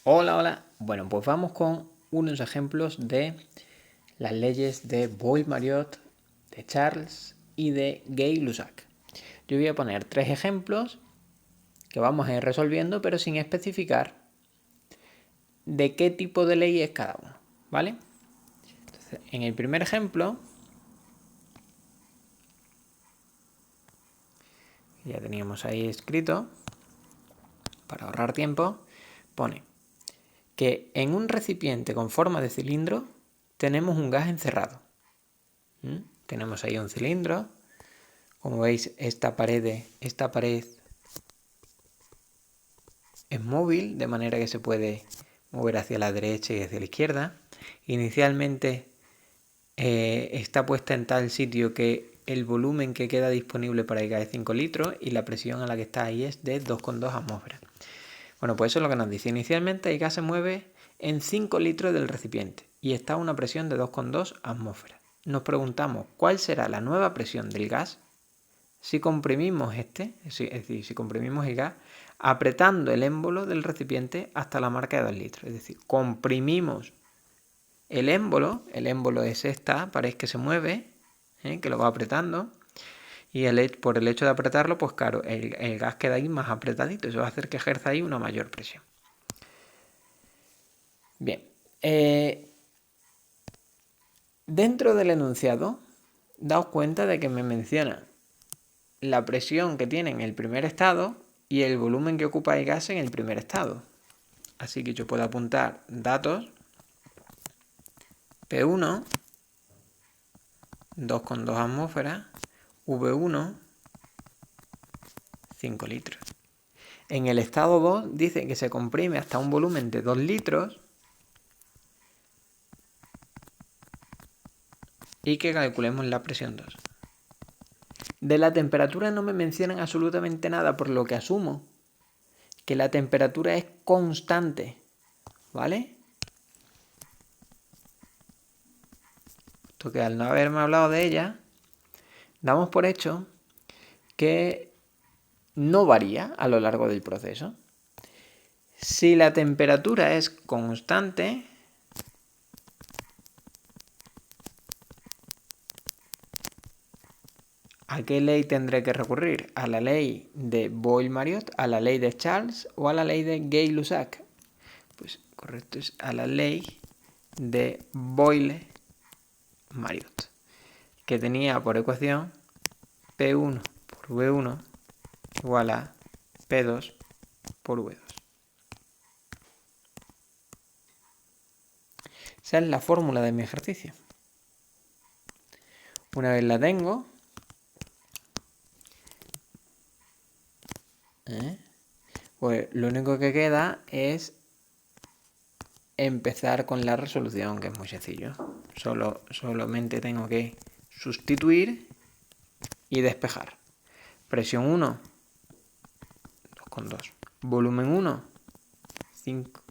Hola, hola. Bueno, pues vamos con unos ejemplos de las leyes de Boyle-Mariotte, de Charles y de Gay-Lussac. Yo voy a poner 3 ejemplos que vamos a ir resolviendo, pero sin especificar de qué tipo de ley es cada uno, ¿vale? Entonces, en el primer ejemplo, ya teníamos ahí escrito, para ahorrar tiempo, pone que en un recipiente con forma de cilindro tenemos un gas encerrado. Tenemos ahí un cilindro. Como veis, esta pared es móvil, de manera que se puede mover hacia la derecha y hacia la izquierda. Inicialmente está puesta en tal sitio que el volumen que queda disponible para el gas es 5 litros y la presión a la que está ahí es de 2,2 atmósferas. Bueno, pues eso es lo que nos dice. Inicialmente el gas se mueve en 5 litros del recipiente y está a una presión de 2,2 atmósferas. Nos preguntamos cuál será la nueva presión del gas si comprimimos es decir, si comprimimos el gas apretando el émbolo del recipiente hasta la marca de 2 litros. Es decir, comprimimos el émbolo es esta pared que se mueve, que lo va apretando, y por el hecho de apretarlo, pues claro, el gas queda ahí más apretadito, eso va a hacer que ejerza ahí una mayor presión. Bien, dentro del enunciado, daos cuenta de que me menciona la presión que tiene en el primer estado y el volumen que ocupa el gas en el primer estado. Así que yo puedo apuntar datos P1, 2,2 atmósferas, V1, 5 litros. En el estado 2 dice que se comprime hasta un volumen de 2 litros y que calculemos la presión 2. De la temperatura no me mencionan absolutamente nada, por lo que asumo que la temperatura es constante, ¿vale? Esto que al no haberme hablado de ella, damos por hecho que no varía a lo largo del proceso. Si la temperatura es constante, ¿a qué ley tendré que recurrir? ¿A la ley de Boyle-Mariotte, a la ley de Charles o a la ley de Gay-Lussac? Pues correcto, es a la ley de Boyle-Mariotte, que tenía por ecuación P1 por V1 igual a P2 por V2. Esa es la fórmula de mi ejercicio. Una vez la tengo, pues lo único que queda es empezar con la resolución, que es muy sencillo. Solamente tengo que sustituir y despejar. Presión 1, 2,2. Volumen 1, 5.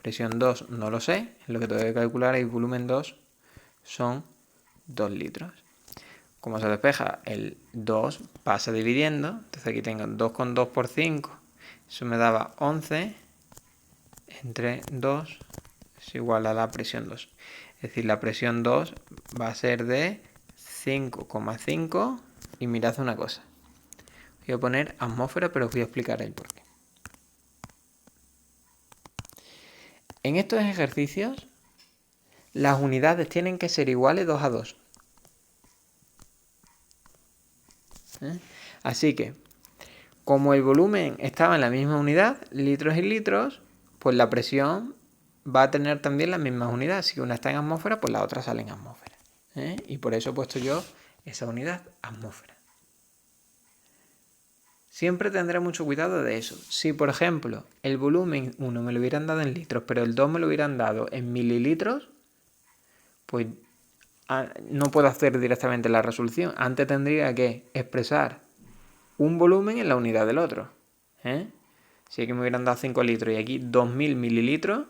Presión 2, no lo sé. Lo que tengo que calcular es volumen 2, son 2 litros. Como se despeja, el 2 pasa dividiendo. Entonces aquí tengo 2,2 por 5. Eso me daba 11 entre 2 es igual a la presión 2. Es decir, la presión 2 va a ser de 5,5 y mirad una cosa. Voy a poner atmósfera, pero os voy a explicar el porqué. En estos ejercicios, las unidades tienen que ser iguales 2 a 2. Así que, como el volumen estaba en la misma unidad, litros y litros, pues la presión va a tener también las mismas unidades. Si una está en atmósfera, pues la otra sale en atmósfera. Y por eso he puesto yo esa unidad, atmósfera. Siempre tendré mucho cuidado de eso. Si, por ejemplo, el volumen 1 me lo hubieran dado en litros, pero el 2 me lo hubieran dado en mililitros, pues no puedo hacer directamente la resolución. Antes tendría que expresar un volumen en la unidad del otro. Si aquí me hubieran dado 5 litros y aquí 2000 mililitros,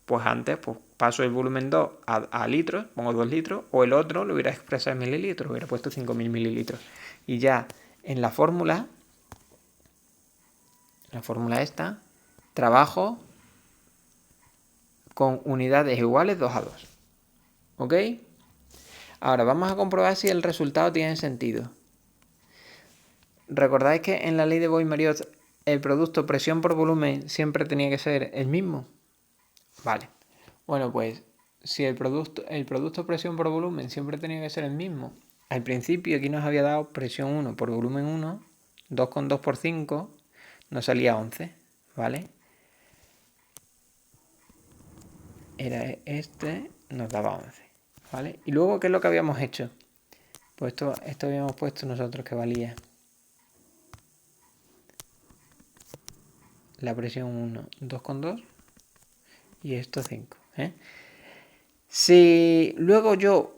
pues antes paso el volumen 2 a litros, pongo 2 litros, o el otro lo hubiera expresado en mililitros, hubiera puesto 5000 mililitros. Y ya en la fórmula esta, trabajo con unidades iguales 2 a 2. ¿Ok? Ahora vamos a comprobar si el resultado tiene sentido. ¿Recordáis que en la ley de Boyle-Mariotte el producto presión por volumen siempre tenía que ser el mismo? Vale. Bueno, pues si el producto presión por volumen siempre tenía que ser el mismo, al principio aquí nos había dado presión 1 por volumen 1, 2 con 2 por 5, nos salía 11, ¿vale? Era este, nos daba 11, ¿vale? Y luego, ¿qué es lo que habíamos hecho? Pues esto habíamos puesto nosotros que valía la presión 1, 2 con 2 y esto 5, ¿eh? Si luego yo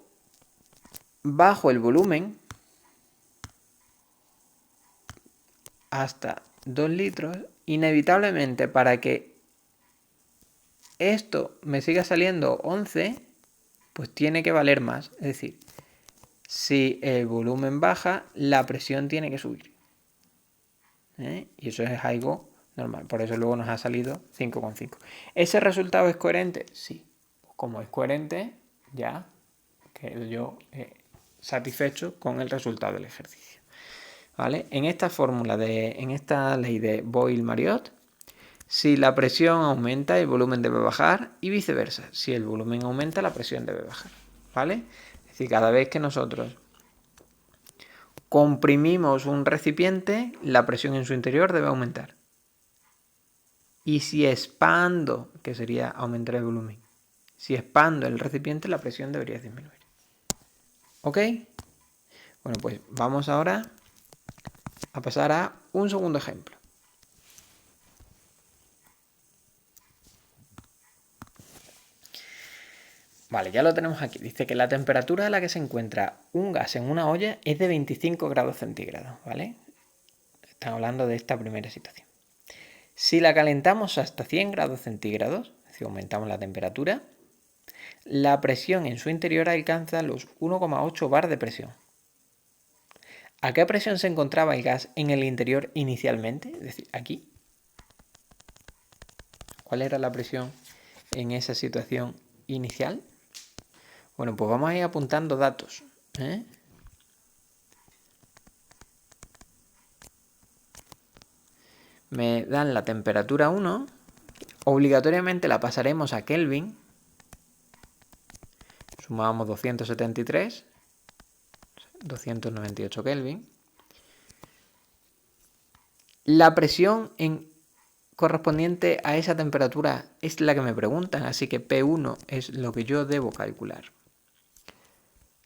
bajo el volumen hasta 2 litros, inevitablemente para que esto me siga saliendo 11, pues tiene que valer más. Es decir, si el volumen baja, la presión tiene que subir. Y eso es algo normal. Por eso luego nos ha salido 5,5. ¿Ese resultado es coherente? Sí. Como es coherente, ya quedo yo satisfecho con el resultado del ejercicio. ¿Vale? En esta en esta ley de Boyle-Mariotte, si la presión aumenta, el volumen debe bajar y viceversa. Si el volumen aumenta, la presión debe bajar. ¿Vale? Es decir, cada vez que nosotros comprimimos un recipiente, la presión en su interior debe aumentar. Y si expando, que sería aumentar el volumen, si expando el recipiente, la presión debería disminuir. ¿Ok? Bueno, pues vamos ahora a pasar a un segundo ejemplo. Vale, ya lo tenemos aquí. Dice que la temperatura a la que se encuentra un gas en una olla es de 25 grados centígrados, ¿vale? Estamos hablando de esta primera situación. Si la calentamos hasta 100 grados centígrados, es decir, aumentamos la temperatura, la presión en su interior alcanza los 1,8 bar de presión. ¿A qué presión se encontraba el gas en el interior inicialmente? Es decir, aquí. ¿Cuál era la presión en esa situación inicial? Bueno, pues vamos a ir apuntando datos. Me dan la temperatura 1, obligatoriamente la pasaremos a Kelvin, sumamos 273, 298 Kelvin. La presión correspondiente a esa temperatura es la que me preguntan, así que P1 es lo que yo debo calcular.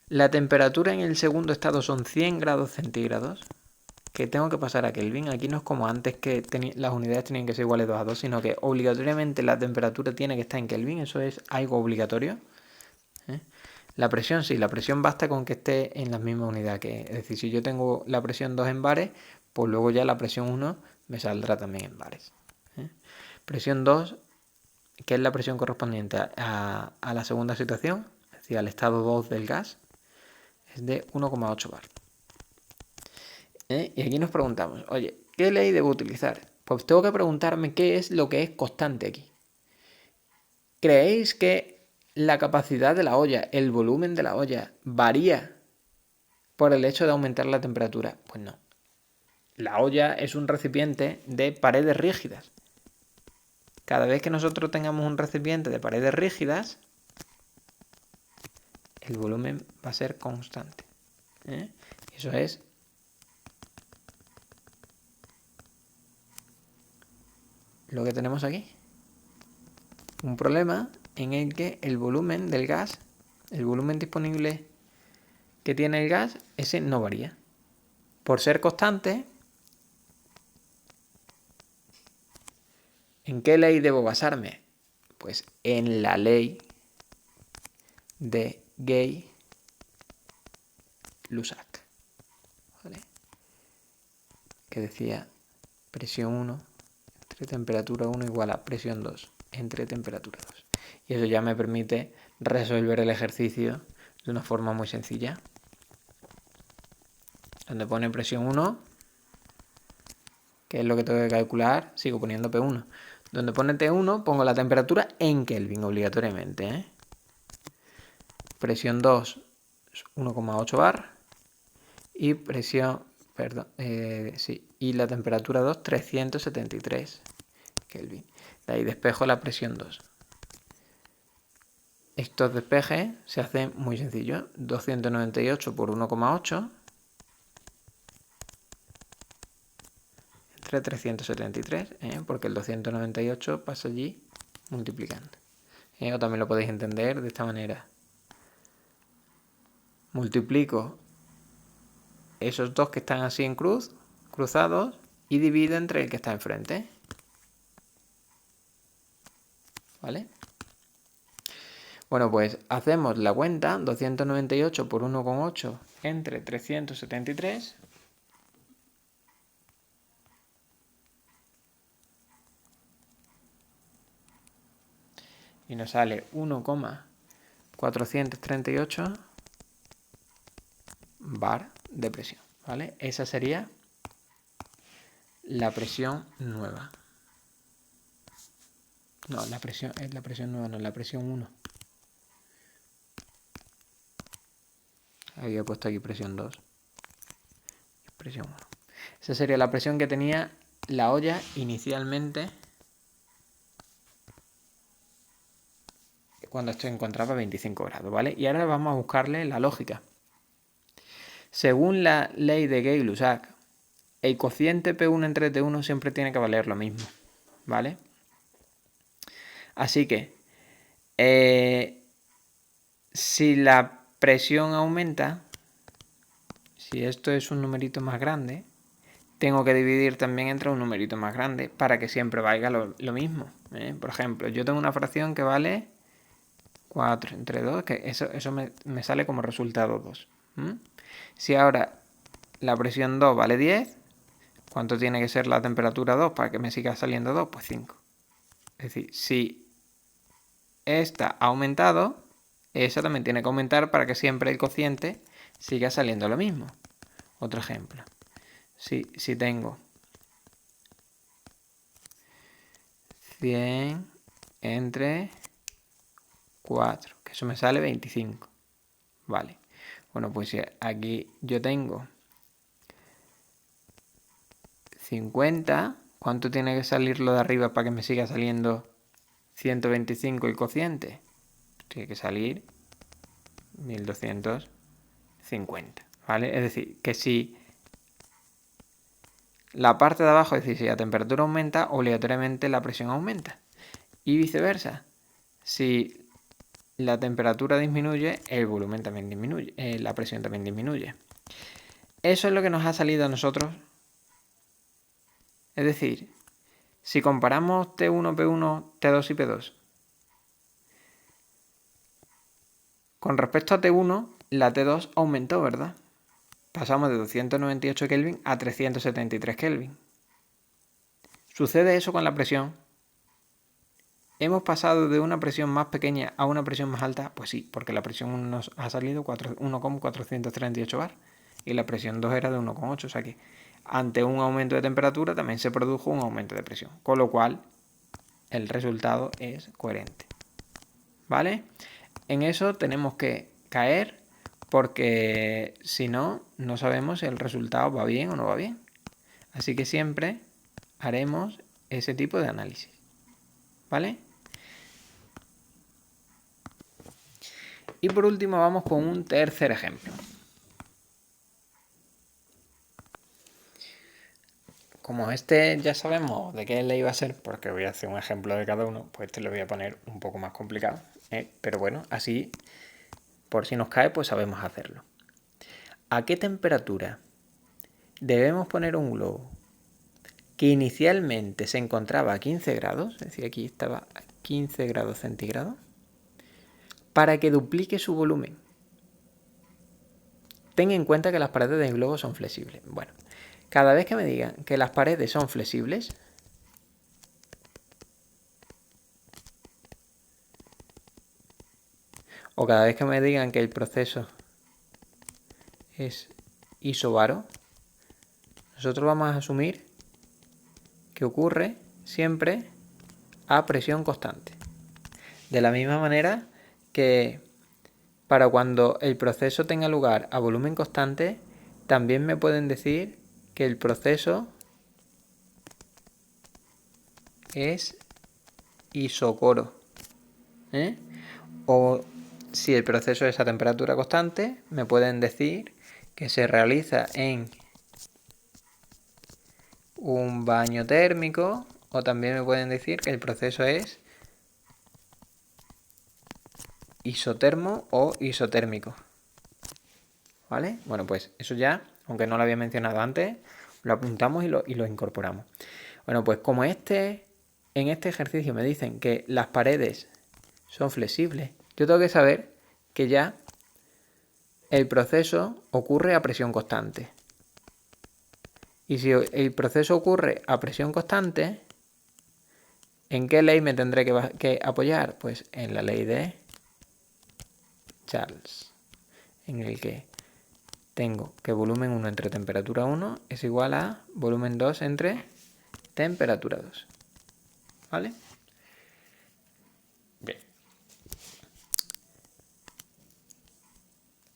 La temperatura en el segundo estado son 100 grados centígrados, que tengo que pasar a Kelvin. Aquí no es como antes que las unidades tenían que ser iguales 2 a 2, sino que obligatoriamente la temperatura tiene que estar en Kelvin, eso es algo obligatorio. La presión sí, la presión basta con que esté en las mismas unidades. Es decir, si yo tengo la presión 2 en bares, pues luego ya la presión 1 me saldrá también en bares. Presión 2, que es la presión correspondiente a la segunda situación, es decir, al estado 2 del gas, es de 1,8 bar. Y aquí nos preguntamos, oye, ¿qué ley debo utilizar? Pues tengo que preguntarme qué es lo que es constante aquí. ¿Creéis que la capacidad de la olla, el volumen de la olla, varía por el hecho de aumentar la temperatura? Pues no. La olla es un recipiente de paredes rígidas. Cada vez que nosotros tengamos un recipiente de paredes rígidas, el volumen va a ser constante. Eso es lo que tenemos aquí. Un problema en el que el volumen del gas, el volumen disponible que tiene el gas, ese no varía. Por ser constante, ¿en qué ley debo basarme? Pues en la ley de Gay-Lussac, ¿vale? Que decía presión 1 entre temperatura 1 igual a presión 2 entre temperatura 2. Y eso ya me permite resolver el ejercicio de una forma muy sencilla. Donde pone presión 1, que es lo que tengo que calcular, sigo poniendo P1. Donde pone T1 pongo la temperatura en Kelvin obligatoriamente, ¿eh? Presión 2 es 1,8 bar y presión, perdón, y la temperatura 2 373 Kelvin. De ahí despejo la presión 2. Estos despejes se hacen muy sencillo. 298 por 1,8 entre 373, porque el 298 pasa allí multiplicando. O también lo podéis entender de esta manera. Multiplico esos dos que están así en cruz, cruzados, y divido entre el que está enfrente. ¿Vale? Bueno, pues hacemos la cuenta. 298 por 1,8 entre 373. Y nos sale 1,438 bar de presión, ¿vale? Esa sería la presión nueva. No, la presión es la presión nueva, no, la presión 1. Había puesto aquí presión 2. Presión 1. Esa sería la presión que tenía la olla inicialmente cuando esto encontraba 25 grados, ¿vale? Y ahora vamos a buscarle la lógica. Según la ley de Gay-Lussac, el cociente P1 entre T1 siempre tiene que valer lo mismo, ¿vale? Así que, si la presión aumenta, si esto es un numerito más grande, tengo que dividir también entre un numerito más grande para que siempre valga lo mismo. Por ejemplo, yo tengo una fracción que vale 4 entre 2, que eso me sale como resultado 2. Si ahora la presión 2 vale 10, ¿cuánto tiene que ser la temperatura 2 para que me siga saliendo 2? Pues 5. Es decir, si esta ha aumentado, esa también tiene que aumentar para que siempre el cociente siga saliendo lo mismo. Otro ejemplo. Si tengo 100 entre 4, que eso me sale 25. Vale. Bueno, pues si aquí yo tengo 50, ¿cuánto tiene que salir lo de arriba para que me siga saliendo 125 el cociente? Tiene que salir 1250, ¿vale? Es decir, que si la parte de abajo, es decir, si la temperatura aumenta, obligatoriamente la presión aumenta. Y viceversa. Si la temperatura disminuye, el volumen también disminuye, la presión también disminuye. Eso es lo que nos ha salido a nosotros. Es decir, si comparamos T1, P1, T2 y P2, con respecto a T1, la T2 aumentó, ¿verdad? Pasamos de 298 Kelvin a 373 Kelvin. ¿Sucede eso con la presión? ¿Hemos pasado de una presión más pequeña a una presión más alta? Pues sí, porque la presión nos ha salido 1,438 bar y la presión 2 era de 1,8, o sea que ante un aumento de temperatura también se produjo un aumento de presión, con lo cual el resultado es coherente. ¿Vale? En eso tenemos que caer porque si no, no sabemos si el resultado va bien o no va bien. Así que siempre haremos ese tipo de análisis. ¿Vale? Y por último vamos con un tercer ejemplo. Como este ya sabemos de qué ley va a ser, porque voy a hacer un ejemplo de cada uno, pues este lo voy a poner un poco más complicado. Pero bueno, así, por si nos cae, pues sabemos hacerlo. ¿A qué temperatura debemos poner un globo que inicialmente se encontraba a 15 grados, es decir, aquí estaba a 15 grados centígrados, para que duplique su volumen? Ten en cuenta que las paredes del globo son flexibles. Bueno, cada vez que me digan que las paredes son flexibles, o cada vez que me digan que el proceso es isobaro, nosotros vamos a asumir que ocurre siempre a presión constante. De la misma manera que para cuando el proceso tenga lugar a volumen constante, también me pueden decir que el proceso es isocoro. O si el proceso es a temperatura constante, me pueden decir que se realiza en un baño térmico, o también me pueden decir que el proceso es isotermo o isotérmico. ¿Vale? Bueno, pues eso ya, aunque no lo había mencionado antes, lo apuntamos y lo incorporamos. Bueno, pues como en este ejercicio me dicen que las paredes son flexibles, yo tengo que saber que ya el proceso ocurre a presión constante. Y si el proceso ocurre a presión constante, ¿en qué ley me tendré que apoyar? Pues en la ley de Charles, en el que tengo que volumen 1 entre temperatura 1 es igual a volumen 2 entre temperatura 2. ¿Vale? Bien.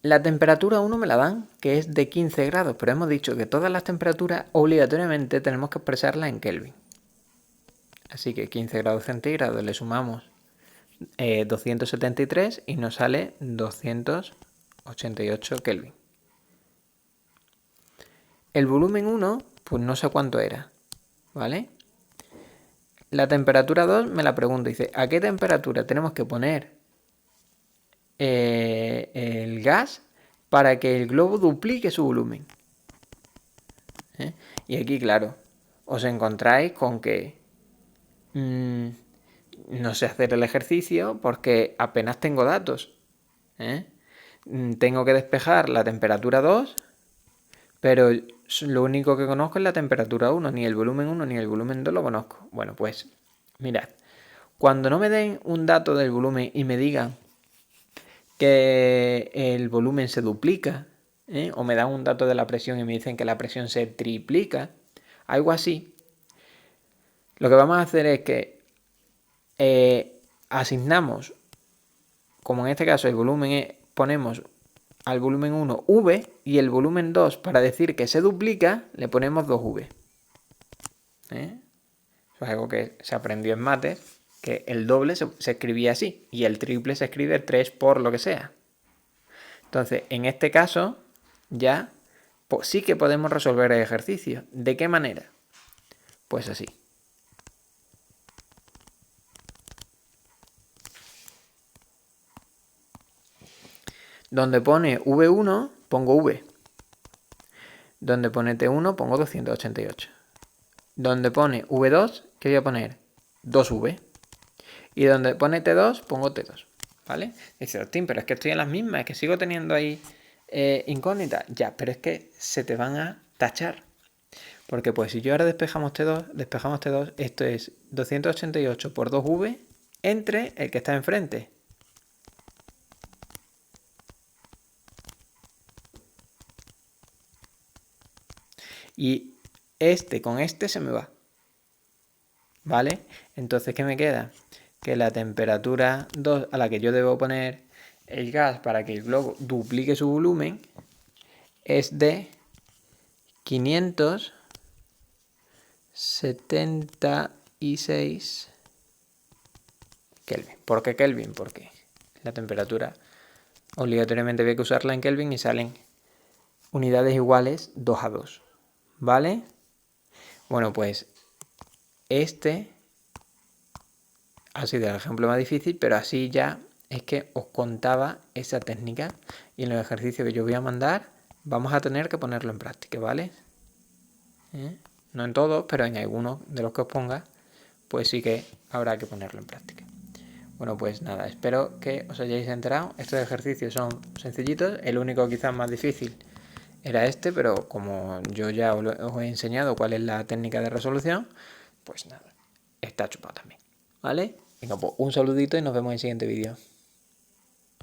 La temperatura 1 me la dan, que es de 15 grados, pero hemos dicho que todas las temperaturas obligatoriamente tenemos que expresarlas en Kelvin. Así que 15 grados centígrados le sumamos 273 y nos sale 288 Kelvin. El volumen 1, pues no sé cuánto era, ¿vale? La temperatura 2 me la pregunta, dice, ¿a qué temperatura tenemos que poner el gas para que el globo duplique su volumen? Y aquí, claro, os encontráis con que no sé hacer el ejercicio porque apenas tengo datos. Tengo que despejar la temperatura 2, pero lo único que conozco es la temperatura 1, ni el volumen 1 ni el volumen 2 lo conozco. Bueno, pues mirad, cuando no me den un dato del volumen y me digan que el volumen se duplica, o me dan un dato de la presión y me dicen que la presión se triplica, algo así, lo que vamos a hacer es que asignamos, como en este caso el volumen ponemos al volumen 1 V y el volumen 2 para decir que se duplica le ponemos 2V. Eso es algo que se aprendió en mates, que el doble se escribía así y el triple se escribe 3 por lo que sea. Entonces, en este caso ya sí que podemos resolver el ejercicio. ¿De qué manera? Pues así. Donde pone V1, pongo V. Donde pone T1, pongo 288. Donde pone V2, ¿qué voy a poner? 2V. Y donde pone T2, pongo T2. ¿Vale? Dice, Ostín, pero es que estoy en las mismas, es que sigo teniendo ahí incógnitas. Ya, pero es que se te van a tachar. Porque pues si yo ahora despejamos T2, esto es 288 por 2V entre el que está enfrente. Y este con este se me va. ¿Vale? Entonces, ¿qué me queda? Que la temperatura 2 a la que yo debo poner el gas para que el globo duplique su volumen es de 576 Kelvin. ¿Por qué Kelvin? Porque la temperatura obligatoriamente había que usarla en Kelvin y salen unidades iguales 2 a 2. ¿Vale? Bueno, pues este ha sido el ejemplo más difícil, pero así ya es que os contaba esa técnica y en los ejercicios que yo voy a mandar vamos a tener que ponerlo en práctica, ¿vale? No en todos, pero en algunos de los que os ponga, pues sí que habrá que ponerlo en práctica. Bueno, pues nada, espero que os hayáis enterado. Estos ejercicios son sencillitos, el único quizás más difícil era este, pero como yo ya os he enseñado cuál es la técnica de resolución, pues nada, está chupado también, ¿vale? Venga, pues un saludito y nos vemos en el siguiente vídeo.